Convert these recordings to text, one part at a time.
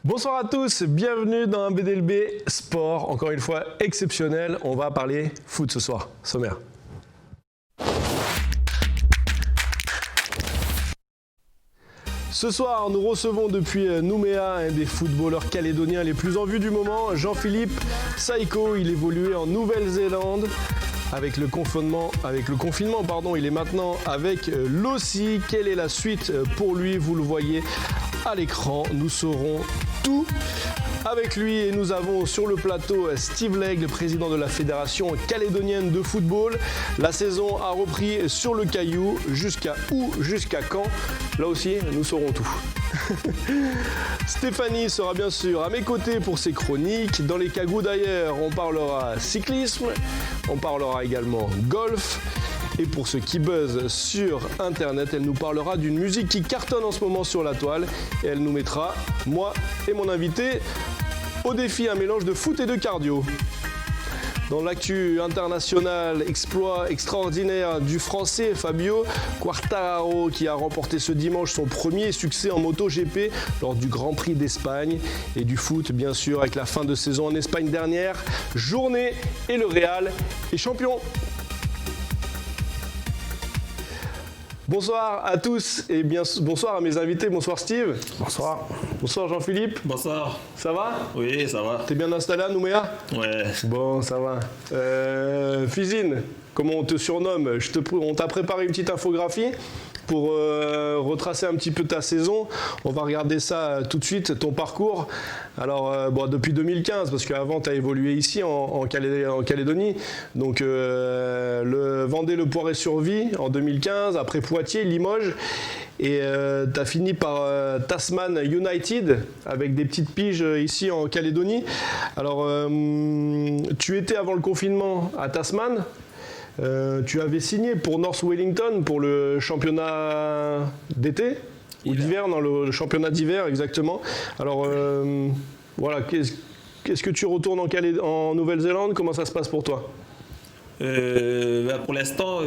Bonsoir à tous, bienvenue dans un BDLB Sport, encore une fois exceptionnel. On va parler foot ce soir. Sommaire. Ce soir, nous recevons depuis Nouméa un des footballeurs calédoniens les plus en vue du moment, Jean-Philippe Saïko. Il évoluait en Nouvelle-Zélande. Avec le confinement, il est maintenant avec l'OSI. Quelle est la suite pour lui? Vous le voyez à l'écran. Nous saurons tout avec lui et nous avons sur le plateau Steve Legge, le président de la Fédération calédonienne de football. La saison a repris sur le caillou. Jusqu'à où? Jusqu'à quand? Là aussi, nous saurons tout. Stéphanie sera bien sûr à mes côtés pour ses chroniques. Dans les cagous d'ailleurs, on parlera cyclisme, on parlera également golf. Et pour ceux qui buzzent sur Internet, elle nous parlera d'une musique qui cartonne en ce moment sur la toile. Et elle nous mettra, moi et mon invité, au défi un mélange de foot et de cardio. Dans l'actu internationale, exploit extraordinaire du Français Fabio Quartararo qui a remporté ce dimanche son premier succès en MotoGP lors du Grand Prix d'Espagne. Et du foot, bien sûr, avec la fin de saison en Espagne dernière journée et le Real est champion. Bonsoir à tous et bien bonsoir à mes invités. Bonsoir Steve. Bonsoir. Bonsoir Jean-Philippe. Bonsoir. Ça va? Oui, ça va. T'es bien installé à Nouméa? Ouais. Bon, ça va. Fizine, comment on te surnomme? On t'a préparé une petite infographie pour retracer un petit peu ta saison. On va regarder ça tout de suite, ton parcours. Alors, depuis 2015, parce qu'avant, tu as évolué ici en Calédonie. Donc, le Vendée-le-Poiret-sur-Vie en 2015, après Poitiers, Limoges. Et tu as fini par Tasman United, avec des petites piges ici en Calédonie. Alors, tu étais avant le confinement à Tasman. Tu avais signé pour North Wellington pour le championnat d'été ou d'hiver, non, le championnat d'hiver exactement. Alors voilà, qu'est-ce que tu retournes en Nouvelle-Zélande? Comment ça se passe pour toi? Pour l'instant,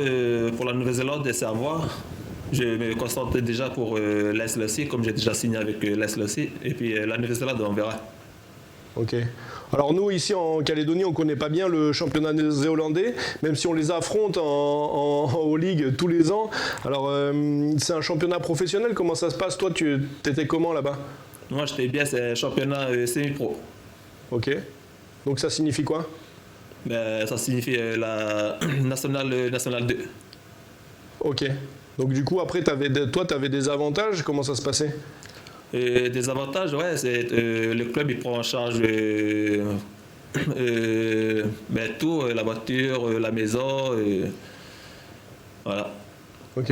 pour la Nouvelle-Zélande, c'est à voir. Je me concentre déjà pour l'SLC, comme j'ai déjà signé avec l'SLC. Et puis la Nouvelle-Zélande, on verra. Ok. Alors nous, ici en Calédonie, on ne connaît pas bien le championnat néo-zélandais, même si on les affronte aux ligues tous les ans. Alors c'est un championnat professionnel, comment ça se passe? Toi, tu étais comment là-bas? Moi, j'étais bien, c'est un championnat semi-pro. Ok. Donc ça signifie quoi? Ça signifie la National 2. Ok. Donc du coup, après, toi, tu avais des avantages, comment ça se passait? Des avantages, ouais, c'est le club il prend en charge tout, la voiture, la maison, voilà. Ok.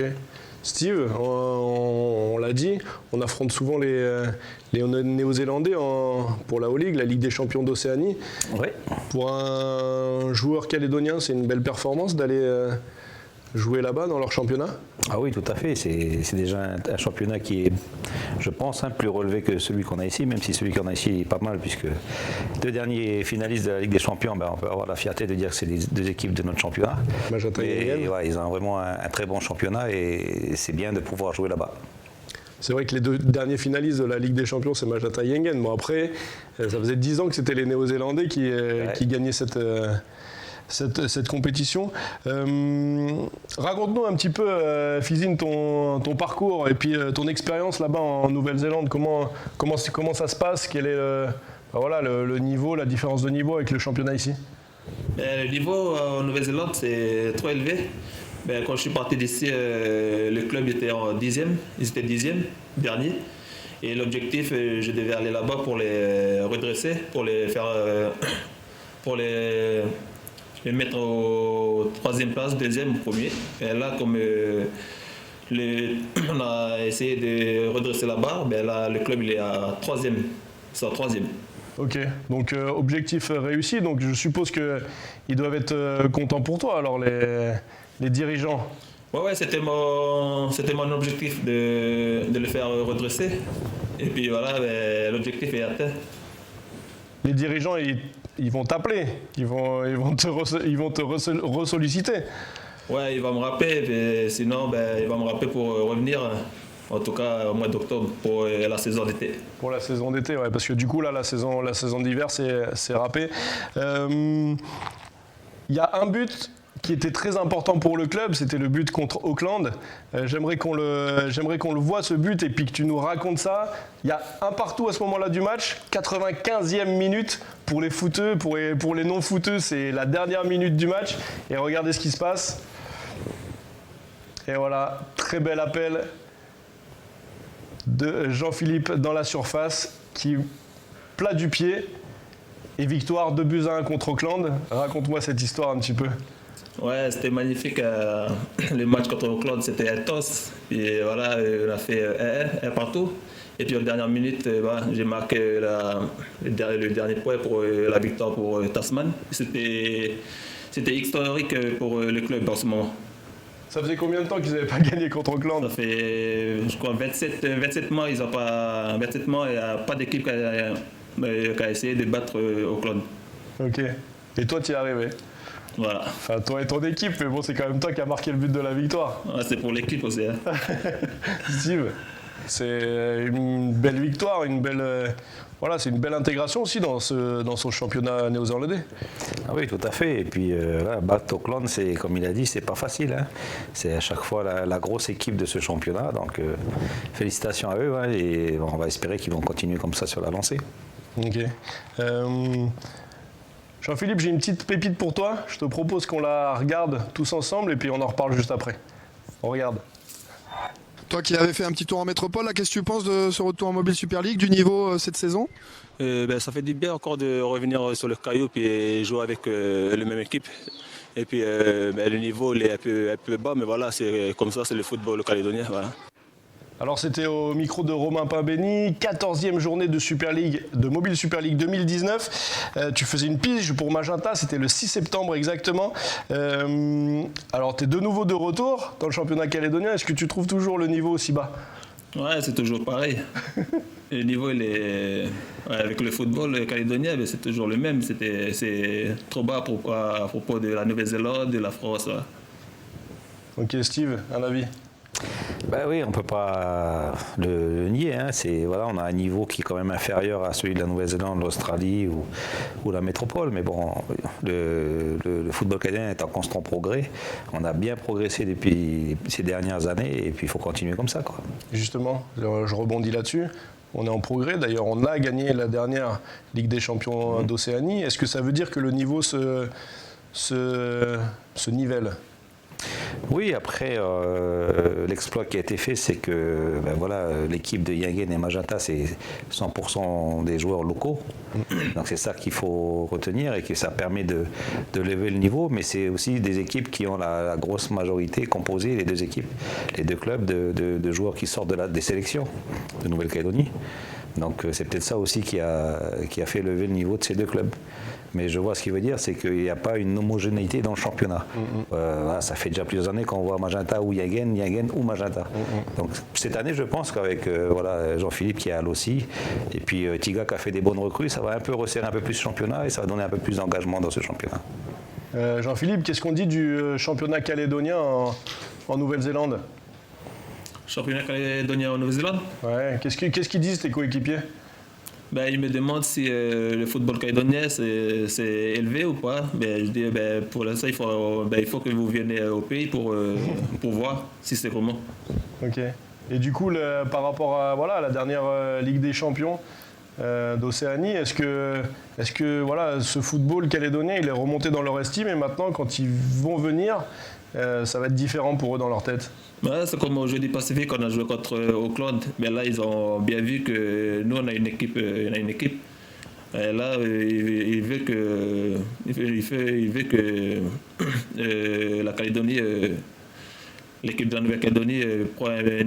Steve, on l'a dit, on affronte souvent les Néo-Zélandais pour la O-League, la Ligue des champions d'Océanie. Ouais. Pour un joueur calédonien, c'est une belle performance d'aller jouer là-bas dans leur championnat? Ah oui, tout à fait. C'est déjà un championnat qui est, je pense, plus relevé que celui qu'on a ici, même si celui qu'on a ici est pas mal, puisque 2 derniers finalistes de la Ligue des champions, on peut avoir la fierté de dire que c'est les 2 équipes de notre championnat. Et, ouais, ils ont vraiment un très bon championnat et c'est bien de pouvoir jouer là-bas. C'est vrai que les 2 derniers finalistes de la Ligue des champions, c'est Majata Yengen. Bon, après, ça faisait 10 ans que c'était les Néo-Zélandais qui gagnaient cette compétition. Raconte-nous un petit peu, Fizine, ton parcours et puis ton expérience là-bas en Nouvelle-Zélande. Comment ça se passe? Quel est le niveau, la différence de niveau avec le championnat ici? Le niveau en Nouvelle-Zélande, c'est trop élevé. Quand je suis parti d'ici, le club était en 10e. Ils étaient 10e, dernier. Et l'objectif, je devais aller là-bas pour les redresser, pour les faire... pour les mettre au 3e place, 2e ou 1er. Et là, comme on a essayé de redresser la barre, là, le club il est à 3e. C'est en 3e. Ok, donc objectif réussi. Donc je suppose qu'ils doivent être contents pour toi, alors les dirigeants. Ouais, c'était mon objectif de le faire redresser. Et puis voilà, l'objectif est atteint. les dirigeants, ils vont t'appeler, ils vont te ressolliciter. Ouais, il va me rappeler, mais sinon, il va me rappeler pour revenir, en tout cas au mois d'octobre, pour la saison d'été. Pour la saison d'été, ouais, parce que du coup, là, la saison d'hiver, c'est râpé. Il y a un but qui était très important pour le club, c'était le but contre Auckland. J'aimerais qu'on le voit, ce but, et puis que tu nous racontes ça. Il y a un partout à ce moment-là du match, 95e minute. Pour les footeux, pour les non-footeux, c'est la dernière minute du match. Et regardez ce qui se passe. Et voilà, très bel appel de Jean-Philippe dans la surface, qui plat du pied. Et victoire 2-1 contre Auckland. Raconte-moi cette histoire un petit peu. Ouais, c'était magnifique. Le match contre Auckland, c'était intense. Et voilà, on a fait un partout. Et puis en dernière minute, j'ai marqué le dernier point pour la victoire pour Tasman. C'était historique pour le club en ce moment. Ça faisait combien de temps qu'ils n'avaient pas gagné contre Auckland? Ça fait, je crois, 27 mois. 27 mois, il n'y a pas d'équipe qui a essayé de battre Auckland. Ok. Et toi, tu y es arrivé? Voilà. Enfin, toi et ton équipe, mais bon, c'est quand même toi qui as marqué le but de la victoire. Ouais, c'est pour l'équipe aussi. Hein. Steve, c'est une belle victoire, voilà, c'est une belle intégration aussi dans son championnat néo-zélandais. Ah oui, tout à fait. Et puis là, battre Auckland, c'est, comme il a dit, c'est pas facile. Hein. C'est à chaque fois la grosse équipe de ce championnat. Donc félicitations à eux. Hein, et on va espérer qu'ils vont continuer comme ça sur la lancée. Ok. Jean-Philippe, j'ai une petite pépite pour toi. Je te propose qu'on la regarde tous ensemble et puis on en reparle juste après. On regarde. Toi qui avais fait un petit tour en métropole, là, qu'est-ce que tu penses de ce retour en Mobile Super League, du niveau cette saison? Ça fait du bien encore de revenir sur le caillou et jouer avec la même équipe. Et puis le niveau il est un peu bas, mais voilà, c'est comme ça, c'est le football calédonien. Voilà. Alors c'était au micro de Romain Pimbény, 14e journée de Super League, de Mobile Super League 2019. Tu faisais une pige pour Magenta, c'était le 6 septembre exactement. Alors tu es de nouveau de retour dans le championnat calédonien. Est-ce que tu trouves toujours le niveau aussi bas? Ouais, c'est toujours pareil. Le niveau, avec le football calédonien, c'est toujours le même. C'est trop bas à propos de la Nouvelle-Zélande, de la France. Ouais. Ok, Steve, un avis? Ben oui, on ne peut pas le nier. Hein. Voilà, on a un niveau qui est quand même inférieur à celui de la Nouvelle-Zélande, l'Australie ou la métropole. Mais bon, le football canadien est en constant progrès. On a bien progressé depuis ces dernières années et puis il faut continuer comme ça, quoi. Justement, je rebondis là-dessus. On est en progrès. D'ailleurs, on a gagné la dernière Ligue des champions d'Océanie. Est-ce que ça veut dire que le niveau se nivelle? Oui, après, l'exploit qui a été fait, c'est que l'équipe de Yingen et Magenta, c'est 100% des joueurs locaux. Donc c'est ça qu'il faut retenir et que ça permet de lever le niveau. Mais c'est aussi des équipes qui ont la grosse majorité composée, les deux équipes, les deux clubs de joueurs qui sortent des sélections de Nouvelle-Calédonie. Donc c'est peut-être ça aussi qui a fait lever le niveau de ces deux clubs. Mais je vois ce qu'il veut dire, c'est qu'il n'y a pas une homogénéité dans le championnat. Voilà, ça fait déjà plusieurs années qu'on voit Magenta ou Yingen ou Magenta. Donc cette année, je pense qu'avec Jean-Philippe qui est à l'OSI, et puis Tiga qui a fait des bonnes recrues, ça va un peu resserrer un peu plus le championnat et ça va donner un peu plus d'engagement dans ce championnat. Jean-Philippe, qu'est-ce qu'on dit du championnat calédonien en Nouvelle-Zélande? Championnat calédonien en Nouvelle-Zélande? Ouais. Qu'est-ce qu'ils disent tes coéquipiers? Ils me demandent si le football calédonien c'est élevé ou pas. Je dis pour l'instant il faut que vous veniez au pays pour voir si c'est comment. Ok. Et du coup, par rapport à la dernière Ligue des Champions d'Océanie, est-ce que ce football calédonien il est remonté dans leur estime et maintenant quand ils vont venir, ça va être différent pour eux dans leur tête? C'est comme au Jeudi Pacifique, on a joué contre Auckland. Mais là, ils ont bien vu que nous, on a une équipe. Et là, il veut que la Calédonie, l'équipe de la Nouvelle-Calédonie, prend un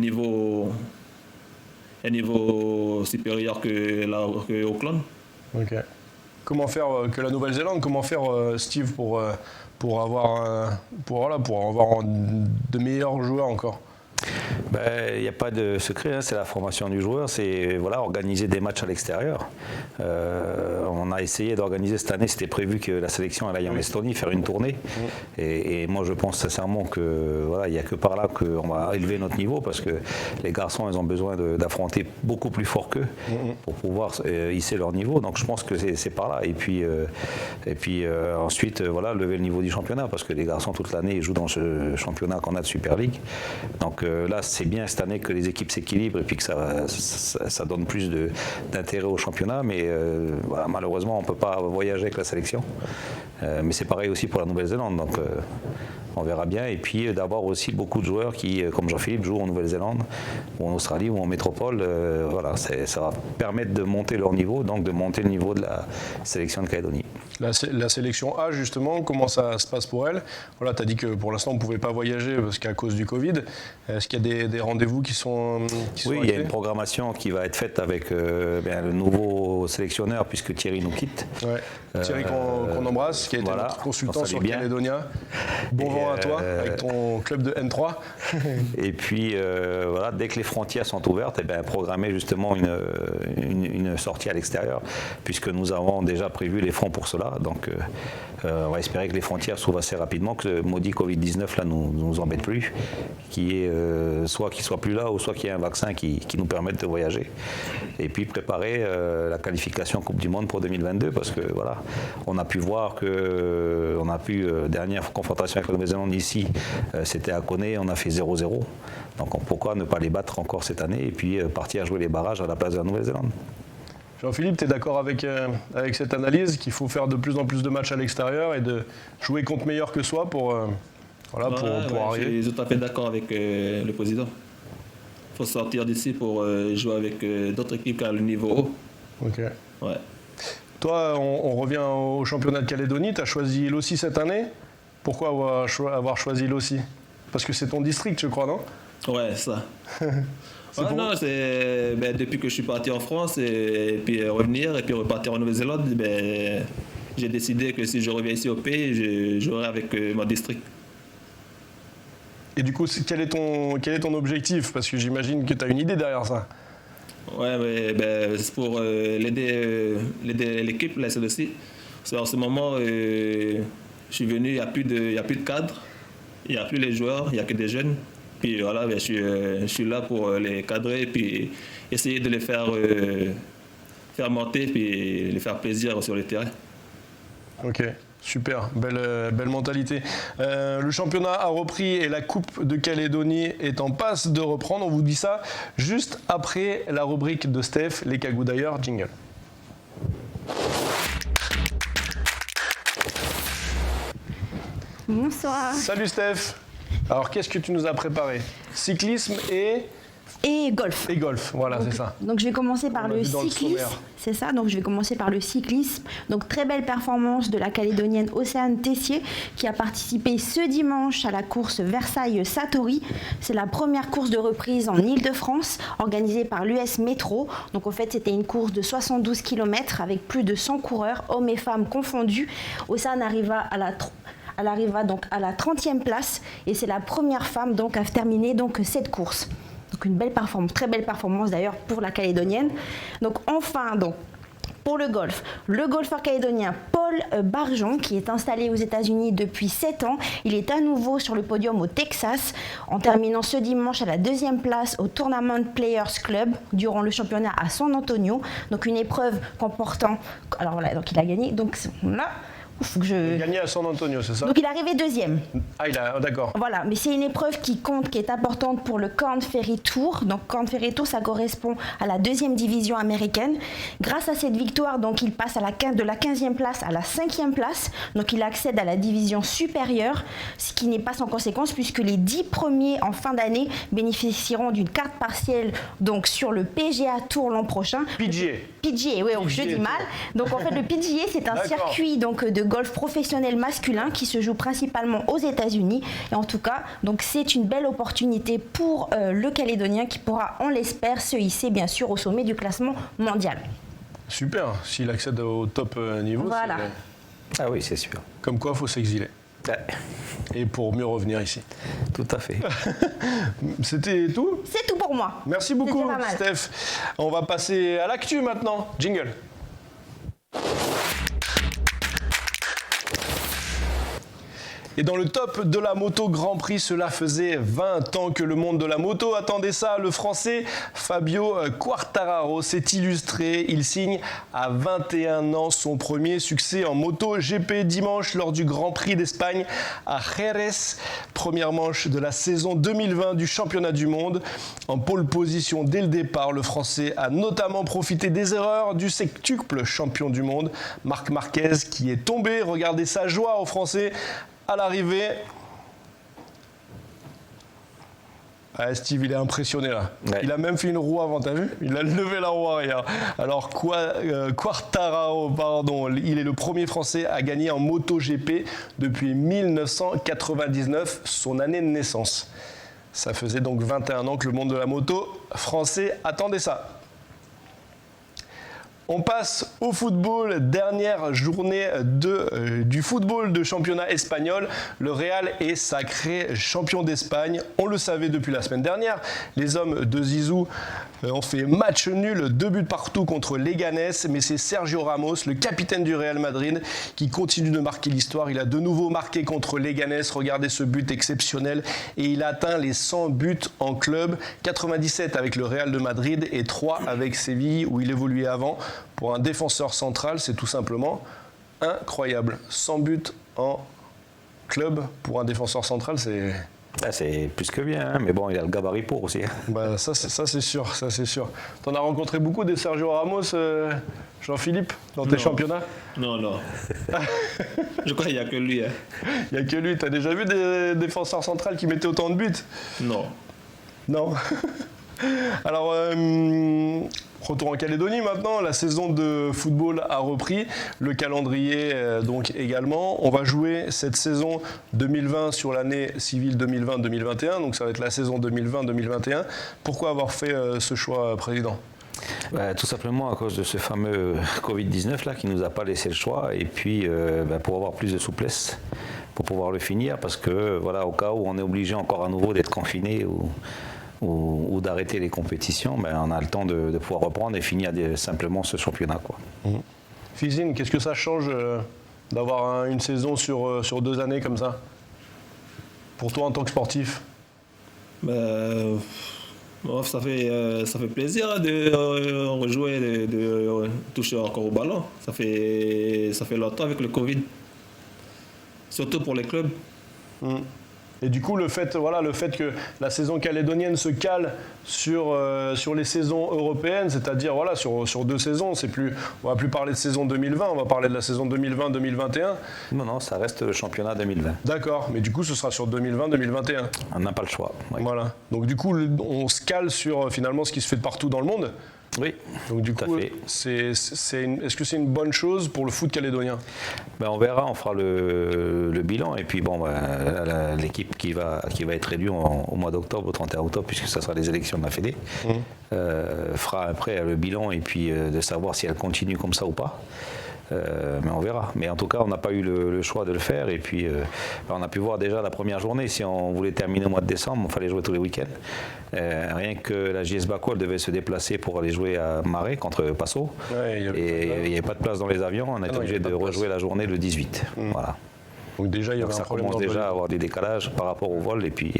niveau supérieur que Auckland. Ok. Comment faire que la Nouvelle-Zélande? Comment faire, Steve, pour avoir de meilleurs joueurs encore? Il n'y a pas de secret, hein, c'est la formation du joueur, c'est organiser des matchs à l'extérieur. On a essayé d'organiser cette année, c'était prévu que la sélection aille en Estonie faire une tournée. Et moi je pense sincèrement que il n'y a que par là qu'on va élever notre niveau parce que les garçons ils ont besoin d'affronter beaucoup plus fort qu'eux pour pouvoir hisser leur niveau. Donc je pense que c'est par là. Et puis ensuite lever le niveau du championnat parce que les garçons toute l'année ils jouent dans ce championnat qu'on a de Super League. Donc là c'est bien cette année que les équipes s'équilibrent et puis que ça donne plus d'intérêt au championnat, mais malheureusement on ne peut pas voyager avec la sélection. Mais c'est pareil aussi pour la Nouvelle-Zélande, donc on verra bien. Et puis d'avoir aussi beaucoup de joueurs qui, comme Jean-Philippe, jouent en Nouvelle-Zélande ou en Australie ou en métropole. Ça va permettre de monter leur niveau, donc de monter le niveau de la sélection de Calédonie. La sélection A, justement, comment ça se passe pour elle? Tu as dit que pour l'instant, on ne pouvait pas voyager parce qu'à cause du Covid. Est-ce qu'il y a des rendez-vous qui sont Oui, il y a une programmation qui va être faite avec le nouveau sélectionneur, puisque Thierry nous quitte. Ouais. Thierry qu'on embrasse, qui a été notre consultant sur Calédonia. Bon vent à toi, avec ton club de N3. Et puis, dès que les frontières sont ouvertes, programmer justement une sortie à l'extérieur, puisque nous avons déjà prévu les fonds pour cela. Donc, on va espérer que les frontières s'ouvrent assez rapidement, que le maudit Covid-19 là nous embête plus, soit qu'il soit plus là, ou soit qu'il y ait un vaccin qui nous permette de voyager. Et puis préparer la qualification Coupe du Monde pour 2022, parce que on a pu voir que dernière confrontation avec la Nouvelle-Zélande ici, c'était à Koné, on a fait 0-0. Donc pourquoi ne pas les battre encore cette année et puis partir jouer les barrages à la place de la Nouvelle-Zélande? Jean-Philippe, tu es d'accord avec cette analyse qu'il faut faire de plus en plus de matchs à l'extérieur et de jouer contre meilleur que soi pour arriver? Je suis tout à fait d'accord avec le président. Il faut sortir d'ici pour jouer avec d'autres équipes qui ont le niveau haut. Ok. Ouais. Toi, on revient au championnat de Calédonie. Tu as choisi l'OSI cette année. Pourquoi avoir choisi l'OSI? Parce que c'est ton district, je crois, non? Ouais, ça. Non, depuis que je suis parti en France et puis revenir et puis repartir en Nouvelle-Zélande, j'ai décidé que si je reviens ici au pays, je jouerai avec mon district. Et du coup, quel est ton objectif? Parce que j'imagine que tu as une idée derrière ça. Ouais, c'est pour l'aider l'équipe, là, c'est aussi. En ce moment, je suis venu, il n'y a plus de cadre, il n'y a plus les joueurs, il n'y a que des jeunes. Puis je suis là pour les cadrer et puis essayer de les faire monter puis les faire plaisir sur le terrain. Ok, super, belle mentalité. Le championnat a repris et la Coupe de Calédonie est en passe de reprendre. On vous dit ça juste après la rubrique de Steph, les cagous d'ailleurs, jingle. Bonsoir. Salut Steph. Alors qu'est-ce que tu nous as préparé? Cyclisme et golf. Et golf, voilà, c'est ça. Donc je vais commencer par le cyclisme. C'est ça, donc je vais commencer par le cyclisme. Donc très belle performance de la Calédonienne Océane Tessier qui a participé ce dimanche à la course Versailles-Satori. C'est la première course de reprise en Île-de-France organisée par l'US Métro. Donc en fait c'était une course de 72 km avec plus de 100 coureurs, hommes et femmes confondus. Océane arriva donc à la 30e place et c'est la première femme donc à terminer donc cette course. Donc une belle performance, très belle performance d'ailleurs pour la Calédonienne. Donc enfin pour le golf, le golfeur calédonien Paul Barjon qui est installé aux États-Unis depuis 7 ans, il est à nouveau sur le podium au Texas en terminant ce dimanche à la 2e place au Tournament Players Club durant le championnat à San Antonio. Donc une épreuve comportant, alors voilà, donc il a gagné, donc là. Il a gagné à San Antonio, c'est ça? Donc il est arrivé 2e. D'accord. Voilà, mais c'est une épreuve qui compte, qui est importante pour le Korn Ferry Tour. Donc Korn Ferry Tour, ça correspond à la 2e division américaine. Grâce à cette victoire, donc il passe de la 15e place à la 5e place. Donc il accède à la division supérieure, ce qui n'est pas sans conséquence puisque les 10 premiers en fin d'année bénéficieront d'une carte partielle donc sur le PGA Tour l'an prochain. PGA, oui, je dis mal. Donc en fait le PGA, c'est un circuit donc de golf professionnel masculin qui se joue principalement aux États-Unis. Et en tout cas, donc c'est une belle opportunité pour le Calédonien qui pourra, on l'espère, se hisser bien sûr au sommet du classement mondial. Super, s'il accède au top niveau. Voilà. Ah oui, c'est sûr. Comme quoi, il faut s'exiler. Ouais. Et pour mieux revenir ici. Tout à fait. C'était tout ? C'est tout pour moi. Merci beaucoup, C'était pas mal. Steph. On va passer à l'actu maintenant. Jingle. Et dans le top de la moto Grand Prix, cela faisait 20 ans que le monde de la moto attendait ça. Le Français Fabio Quartararo s'est illustré. Il signe à 21 ans son premier succès en moto GP dimanche lors du Grand Prix d'Espagne à Jerez. Première manche de la saison 2020 du championnat du monde. En pole position dès le départ, le Français a notamment profité des erreurs du septuple champion du monde, Marc Marquez, qui est tombé. Regardez sa joie au Français à l'arrivée. Ah, Steve, il est impressionné là. Ouais. Il a même fait une roue avant, t'as vu ? Il a levé la roue arrière. Alors, Quartararo, il est le premier Français à gagner en MotoGP depuis 1999, son année de naissance. Ça faisait donc 21 ans que le monde de la moto français attendait ça. On passe au football, dernière journée du football de championnat espagnol. Le Real est sacré champion d'Espagne. On le savait depuis la semaine dernière. Les hommes de Zizou ont fait match nul, 2 buts partout contre Leganés. Mais c'est Sergio Ramos, le capitaine du Real Madrid, qui continue de marquer l'histoire. Il a de nouveau marqué contre Leganés. Regardez ce but exceptionnel. Et il a atteint les 100 buts en club. 97 avec le Real de Madrid et 3 avec Séville où il évoluait avant. Pour un défenseur central, c'est tout simplement incroyable. 100 buts en club pour un défenseur central, c'est... Ah, c'est plus que bien, hein, mais bon, il a le gabarit pour aussi. Bah, ça c'est sûr, ça c'est sûr. T'en as rencontré beaucoup des Sergio Ramos, Jean-Philippe, dans tes championnats ? Non. Je crois qu'il n'y a que lui. Hein. Il n'y a que lui. T'as déjà vu des défenseurs centrales qui mettaient autant de buts ? Non. Non. Alors, retour en Calédonie maintenant, la saison de football a repris, le calendrier donc également. On va jouer cette saison 2020 sur l'année civile 2020-2021, donc ça va être la saison 2020-2021. Pourquoi avoir fait ce choix, Président ? Tout simplement à cause de ce fameux Covid-19 là, qui ne nous a pas laissé le choix, et puis pour avoir plus de souplesse pour pouvoir le finir, parce que voilà, au cas où on est obligé encore à nouveau d'être confiné ou d'arrêter les compétitions, on a le temps de pouvoir reprendre et finir simplement ce championnat, quoi. Fizine, qu'est-ce que ça change d'avoir une saison sur 2 années comme ça, pour toi en tant que sportif ? Ça fait plaisir de rejouer, de toucher encore au ballon. Ça fait longtemps avec le Covid, surtout pour les clubs. Et du coup, le fait que la saison calédonienne se cale sur les saisons européennes, c'est-à-dire sur 2 saisons, on va plus parler de saison 2020, on va parler de la saison 2020-2021. Non, ça reste le championnat 2020. D'accord, mais du coup, ce sera sur 2020-2021. On n'a pas le choix. Oui. Voilà. Donc du coup, on se cale sur finalement ce qui se fait de partout dans le monde. Oui, donc du tout coup, à fait. est-ce que c'est une bonne chose pour le foot calédonien ? On verra, on fera le bilan, et puis l'équipe qui va être élue au mois d'octobre, au 31 octobre, puisque ça sera les élections de la Fédé, fera après le bilan, et puis de savoir si elle continue comme ça ou pas. Mais on verra. Mais en tout cas, on n'a pas eu le choix de le faire. Et puis, on a pu voir déjà la première journée. Si on voulait terminer au mois de décembre, il fallait jouer tous les week-ends. Rien que la JS Baco, elle devait se déplacer pour aller jouer à Marais contre Passo. Ouais, et il n'y avait pas de place dans les avions. On a été obligé de rejouer la journée le 18. Voilà. Donc déjà, il y avait un problème. Ça commence déjà à avoir des décalages par rapport au vol et puis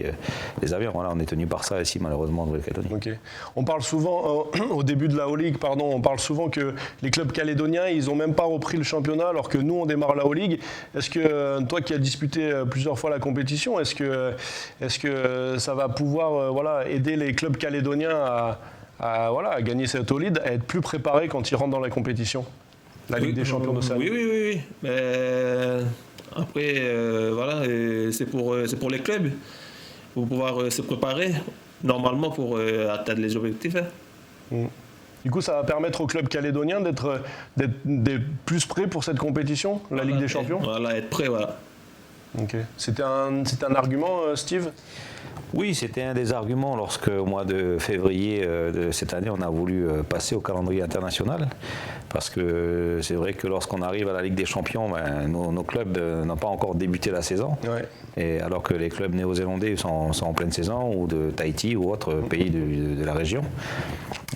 les avions. Voilà, on est tenu par ça ici, malheureusement, en Nouvelle-Calédonie. Okay. On parle souvent, au début de la O-League, on parle souvent que les clubs calédoniens, ils n'ont même pas repris le championnat alors que nous, on démarre la O-League. Est-ce que, toi qui as disputé plusieurs fois la compétition, est-ce que ça va pouvoir aider les clubs calédoniens à gagner cette O-League, à être plus préparés quand ils rentrent dans la compétition, la Ligue des champions d'Océanie ? Oui. Mais... Après, c'est pour les clubs, pour pouvoir se préparer normalement pour atteindre les objectifs. Du coup, ça va permettre aux clubs calédoniens d'être plus prêts pour cette compétition, la Ligue des Champions ? Voilà, être prêts, voilà. Ok. C'était un argument, Steve ? Oui, c'était un des arguments lorsque, au mois de février de cette année, on a voulu passer au calendrier international. Parce que c'est vrai que lorsqu'on arrive à la Ligue des Champions, nos clubs n'ont pas encore débuté la saison. Ouais. Et alors que les clubs néo-zélandais sont en pleine saison, ou de Tahiti ou autres pays de la région.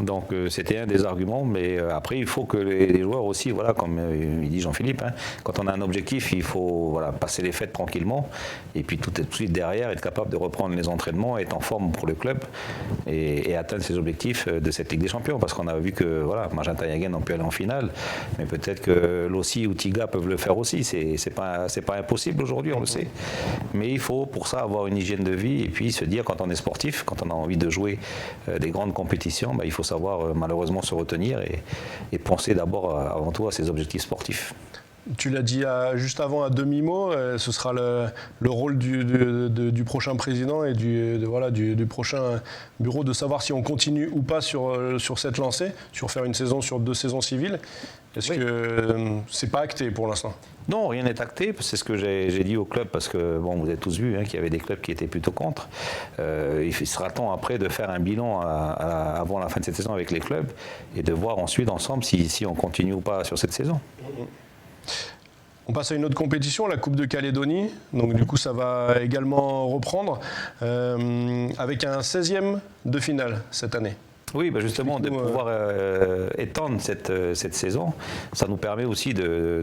Donc c'était un des arguments, mais après il faut que les joueurs aussi, voilà, comme il dit Jean-Philippe, hein, quand on a un objectif, il faut passer les fêtes tranquillement, et puis tout de suite derrière être capable de reprendre les entraînements, être en forme pour le club et atteindre ses objectifs de cette Ligue des Champions, parce qu'on a vu que Magenta Yagen ont pu aller en finale, mais peut-être que Lossi ou Tiga peuvent le faire aussi. C'est pas impossible aujourd'hui, on le sait, mais il faut pour ça avoir une hygiène de vie et puis se dire, quand on est sportif, quand on a envie de jouer des grandes compétitions, il faut savoir malheureusement se retenir et penser d'abord avant tout à ses objectifs sportifs. Tu l'as dit juste avant à demi-mot, ce sera le rôle du prochain président et du prochain bureau de savoir si on continue ou pas sur cette lancée, sur faire une saison sur 2 saisons civiles. Est-ce que c'est pas acté pour l'instant ? Non, rien n'est acté, c'est ce que j'ai dit au club, parce que vous avez tous vu qu'il y avait des clubs qui étaient plutôt contre. Il sera temps après de faire un bilan avant la fin de cette saison avec les clubs et de voir ensuite ensemble si on continue ou pas sur cette saison. On passe à une autre compétition, la Coupe de Calédonie. Donc du coup, ça va également reprendre avec un 16e de finale cette année. Oui, justement, de pouvoir étendre cette saison, ça nous permet aussi de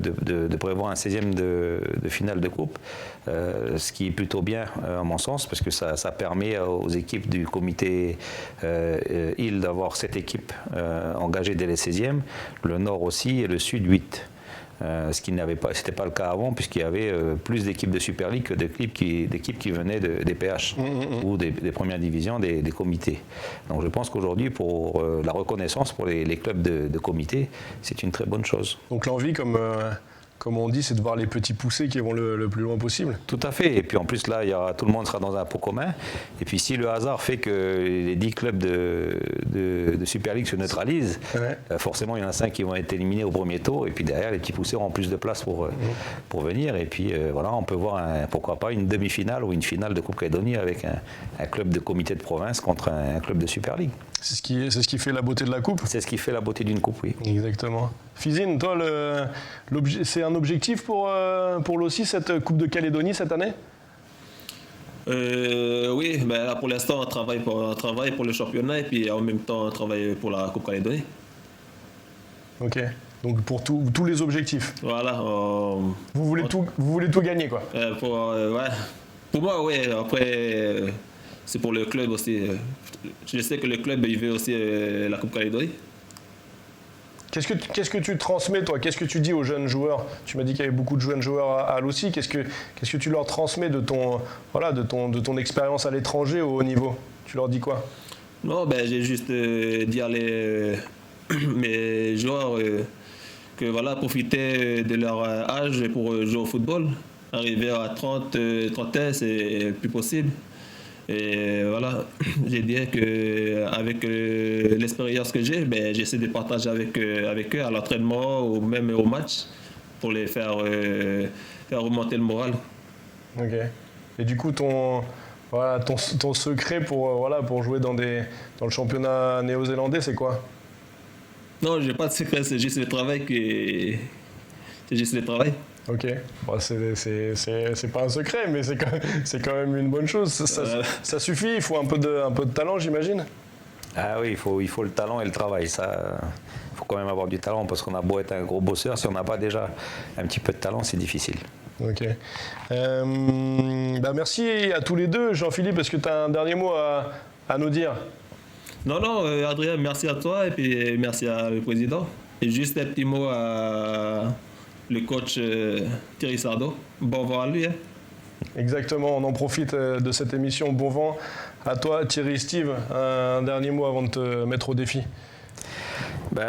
prévoir un 16e de finale de coupe, ce qui est plutôt bien à mon sens, parce que ça permet aux équipes du comité île d'avoir 7 équipes engagées dès les 16e, le Nord aussi et le Sud 8. Ce qui c'était pas le cas avant, puisqu'il y avait plus d'équipes de Super League que d'équipes qui venaient des PH ou des premières divisions des comités. Donc je pense qu'aujourd'hui, pour la reconnaissance pour les clubs de comité, c'est une très bonne chose. Donc l'envie, comme on dit, c'est de voir les petits poussés qui vont le plus loin possible. Tout à fait. Et puis en plus, là, tout le monde sera dans un pot commun. Et puis si le hasard fait que les 10 clubs de Super League se neutralisent, forcément, il y en a 5 qui vont être éliminés au premier tour. Et puis derrière, les petits poussés auront plus de place pour venir. Et puis on peut voir, pourquoi pas, une demi-finale ou une finale de Coupe Calédonie avec un club de comité de province contre un club de Super League. C'est ce qui fait la beauté de la coupe. C'est ce qui fait la beauté d'une coupe, oui. Exactement. Fizine, toi, c'est un objectif pour l'OSI, cette Coupe de Calédonie cette année ? Oui, là, pour l'instant, on travaille pour le championnat et puis en même temps, on travaille pour la Coupe Calédonie. Ok. Donc pour tous les objectifs. Voilà. Vous voulez tout gagner, quoi. Pour moi, oui. Après, c'est pour le club aussi. Je sais que le club, il veut aussi la Coupe Calédonie. Qu'est-ce que tu transmets, toi ? Qu'est-ce que tu dis aux jeunes joueurs ? Tu m'as dit qu'il y avait beaucoup de jeunes joueurs à l'OSI. Qu'est-ce que tu leur transmets de ton expérience à l'étranger au haut niveau ? Tu leur dis quoi ? Non, j'ai juste dit à mes joueurs que profiter de leur âge pour jouer au football. Arriver à 31, c'est plus possible. Et voilà, j'ai dit qu'avec l'expérience que j'ai, j'essaie de partager avec eux à l'entraînement ou même au match pour les faire remonter le moral. Ok. Et du coup, ton secret pour jouer dans le championnat néo-zélandais, c'est quoi ? Non, j'ai pas de secret, c'est juste le travail Ok, c'est pas un secret, mais c'est quand même une bonne chose. Ça suffit, il faut un peu de talent, j'imagine. Ah oui, il faut le talent et le travail. Ça, il faut quand même avoir du talent, parce qu'on a beau être un gros bosseur, si on n'a pas déjà un petit peu de talent, c'est difficile. Ok. Merci à tous les deux. Jean-Philippe, est-ce que tu as un dernier mot à nous dire ? Non, Adrien, merci à toi et puis merci à le président. Et juste un petit mot à le coach Thierry Sardo. Bon vent à lui. Exactement, on en profite de cette émission. Bon vent à toi, Thierry. Steve, un dernier mot avant de te mettre au défi.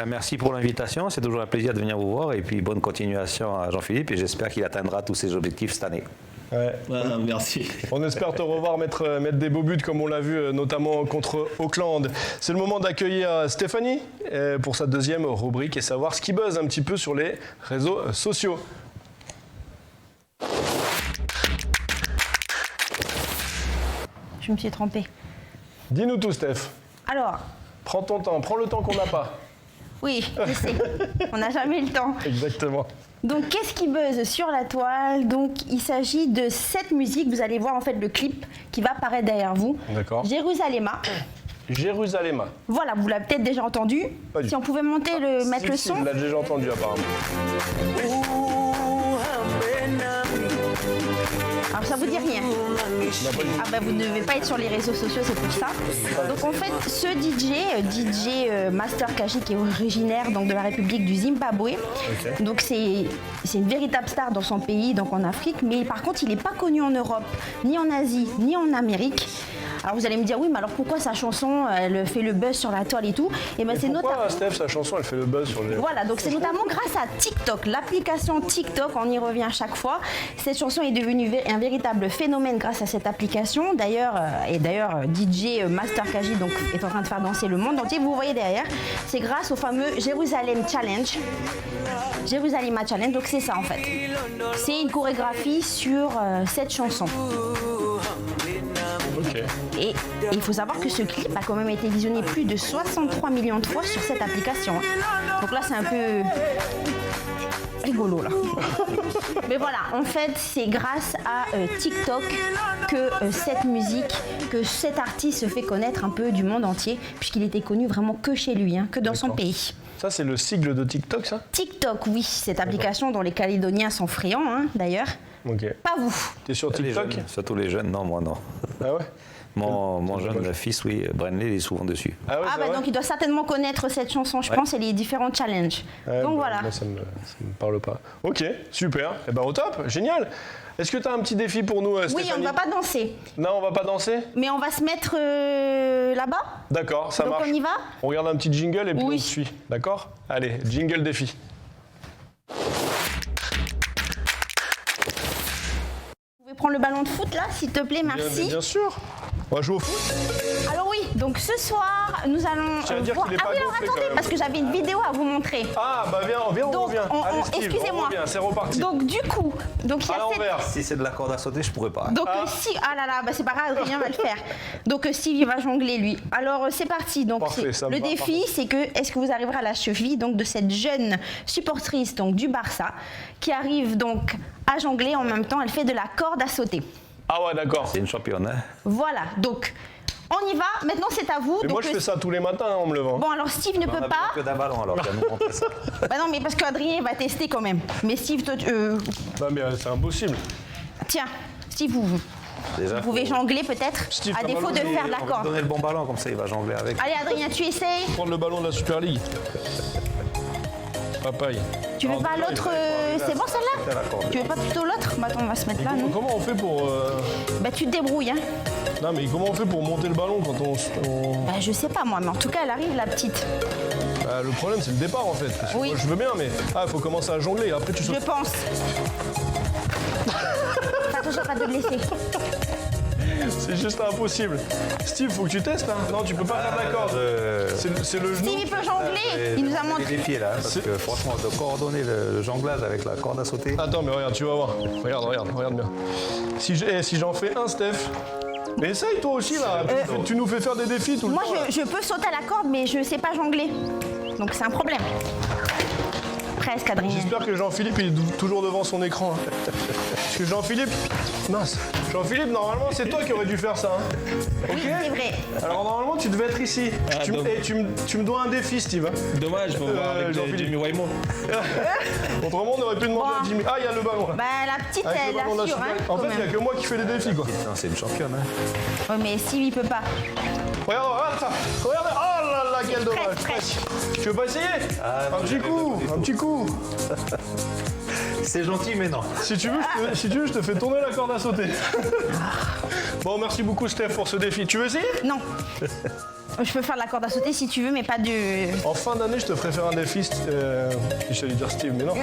Merci pour l'invitation, c'est toujours un plaisir de venir vous voir, et puis bonne continuation à Jean-Philippe, et j'espère qu'il atteindra tous ses objectifs cette année. Ouais. Merci. On espère te revoir mettre des beaux buts comme on l'a vu notamment contre Auckland. C'est le moment d'accueillir Stéphanie pour sa deuxième rubrique et savoir ce qui buzz un petit peu sur les réseaux sociaux. je me suis trompée. Dis-nous tout, Steph. Alors, Prends ton temps, prends le temps qu'on n'a pas. oui, je sais, on n'a jamais le temps. Exactement. Donc, qu'est-ce qui buzz sur la toile? Donc, il s'agit de cette musique. Vous allez voir en fait le clip qui va apparaître derrière vous. D'accord. Jérusalema. Jérusalem. Voilà, vous l'avez peut-être déjà entendu. Pas du Si on pouvait monter mettre le son. On l'a déjà entendu apparemment. Alors ça vous dit rien? Ah bah vous ne devez pas être sur les réseaux sociaux, c'est pour ça. Donc en fait, ce DJ Master Kaji, qui est originaire donc, de la République du Zimbabwe, donc c'est une véritable star dans son pays, donc en Afrique, mais par contre il n'est pas connu en Europe, ni en Asie, ni en Amérique. Alors vous allez me dire, oui, mais alors pourquoi sa chanson, elle fait le buzz sur la toile et tout? Et ben c'est Pourquoi Steph, sa chanson, elle fait le buzz sur les... Voilà, donc c'est notamment grâce à TikTok, l'application TikTok, on y revient à chaque fois. Cette chanson est devenue un véritable phénomène grâce à cette application. D'ailleurs, DJ Master Kaji donc, est en train de faire danser le monde entier. Vous voyez derrière, c'est grâce au fameux Jérusalem Challenge. Jérusalem Challenge, donc c'est ça en fait. C'est une chorégraphie sur cette chanson. Ok. Et il faut savoir que ce clip a quand même été visionné plus de 63 millions de fois sur cette application. Donc là, c'est un peu rigolo là. Mais voilà, en fait, c'est grâce à TikTok que cette musique, que cet artiste se fait connaître un peu du monde entier, puisqu'il était connu vraiment que chez lui, que dans son pays. Ça, c'est le sigle de TikTok, ça? TikTok, oui, cette application dont les Calédoniens sont friands, d'ailleurs. Ok. Pas vous. T'es sur TikTok? Surtout les jeunes, non, moi non. Ah ouais? Mon jeune fils, oui, Brenley, il est souvent dessus. Ah ouais, Ah bah donc il doit certainement connaître cette chanson, je pense, et les différents challenges. Ouais, donc bah, voilà. Moi, ça me parle pas. Ok, super. Eh ben au top, génial. Est-ce que tu as un petit défi pour nous, Stéphanie? Oui, on ne va pas danser, Non, on va pas danser? mais on va se mettre là-bas. D'accord, ça Donc marche. on y va? On regarde un petit jingle et puis Oui. on suit. D'accord? Allez, jingle défi. Vous pouvez prendre le ballon de foot là, s'il te plaît, merci. Bien sûr. On va jouer au foot. Alors oui, donc ce soir, nous allons tiens à dire voir... qu'il est Ah pas oui, alors gonflé, quand attendez, même. parce que j'avais une vidéo à vous montrer. Ah, bah viens, on Donc, revient. Allez, Steve, excusez-moi. on revient, c'est reparti. Donc du coup, donc il y À a cette... l'envers. Si c'est de la corde à sauter, je pourrais pas. Donc si, ah là là, bah c'est pas grave, Adrien va le faire. Donc Steve il va jongler lui. Alors c'est parti. Donc Parfait, ça me le va, défi c'est que est-ce que vous arriverez à la cheville donc de cette jeune supportrice donc du Barça qui arrive donc à jongler en même temps, elle fait de la corde à sauter. Ah ouais, d'accord. C'est une championne, hein. Voilà. Donc on y va. Maintenant c'est à vous. Mais donc, moi, je fais ça tous les matins en me levant. Bon alors Steve ne On a peut besoin pas. que d'un ballon, alors, tu vas nous montrer ça. Bah non mais parce qu'Adrien va tester quand même. Mais Steve, toi, Non, mais c'est impossible. tiens, Steve vous Déjà, pouvez jongler peut-être Steve, à t'as défaut mal de au faire de la on va lui corde. donner le bon ballon, comme ça il va jongler avec. Allez Adrien, tu essayes. Prendre le ballon de la Super League. Papaye. Tu veux pas l'autre c'est bon C'est celle-là? la corde. Tu veux pas plutôt l'autre? Bah attends, on va se mettre là, non? Comment on fait pour... Bah tu te débrouilles, hein. Non, mais comment on fait pour monter le ballon quand on... Bah je sais pas moi, mais en tout cas elle arrive la petite. Bah, le problème, c'est le départ, en fait. Parce que Oui. moi, je veux bien, mais... Ah, il faut commencer à jongler, après tu Je sautes. pense. Fais attention à pas te blesser. C'est juste impossible. Steve, faut que tu testes, hein. Non, tu peux pas faire de la corde. C'est le genou. Steve il peut jongler, il nous a des montré. défis là, hein, parce que franchement, de coordonner le jonglage avec la corde à sauter. Attends, mais regarde, tu vas voir. Regarde bien. Si j'en fais un, Steph... Mais essaye, toi aussi, là. Tu nous fais faire des défis tout le Moi temps. là. je peux sauter à la corde mais je sais pas jongler. Donc c'est un problème. Presque Adrien. J'espère que Jean-Philippe il est toujours devant son écran. hein. Parce que Jean-Philippe, normalement c'est toi qui aurais dû faire ça. hein. Ok. Oui, c'est vrai. Alors normalement tu devais être ici. Ah, tu, donc- me dois un défi, Steve. hein. Dommage, faut voir avec Jean-Philippe. Jimmy Waymon. Autrement on aurait pu demander à Jimmy. Ah, il y a le ballon là. Bah la petite Avec le elle ballon de la assure, Super hein, League. En quand fait, il n'y a même. que moi qui fais les défis quoi. Non, c'est une championne, hein. Ouais, mais Steve il peut pas. Regarde ça. Regarde. Oh là là, quel dommage. presque. Tu veux pas essayer Un petit coup. C'est gentil, mais non. Si tu veux, je te fais tourner la corde à sauter. Bon, merci beaucoup Steph pour ce défi. Tu veux essayer? Non. Je peux faire de la corde à sauter si tu veux, mais pas du... En fin d'année, je te ferai faire un défi. Je vais lui dire Steve, mais non.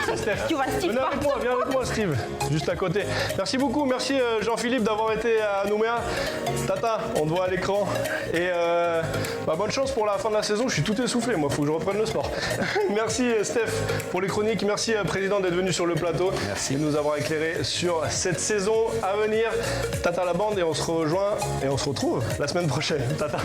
C'est Steph. Tu vois Steve Viens avec moi, Steve. Juste à côté. Merci beaucoup. Merci Jean-Philippe d'avoir été à Nouméa. Tata, on te voit à l'écran. Et bonne chance pour la fin de la saison. Je suis tout essoufflé, moi. Il faut que je reprenne le sport. Merci Steph pour les chroniques. Merci Président d'être venu sur le plateau. Merci de nous avoir éclairé sur cette saison à venir. Tata la bande et on se rejoint et on se retrouve la semaine prochaine. Tata.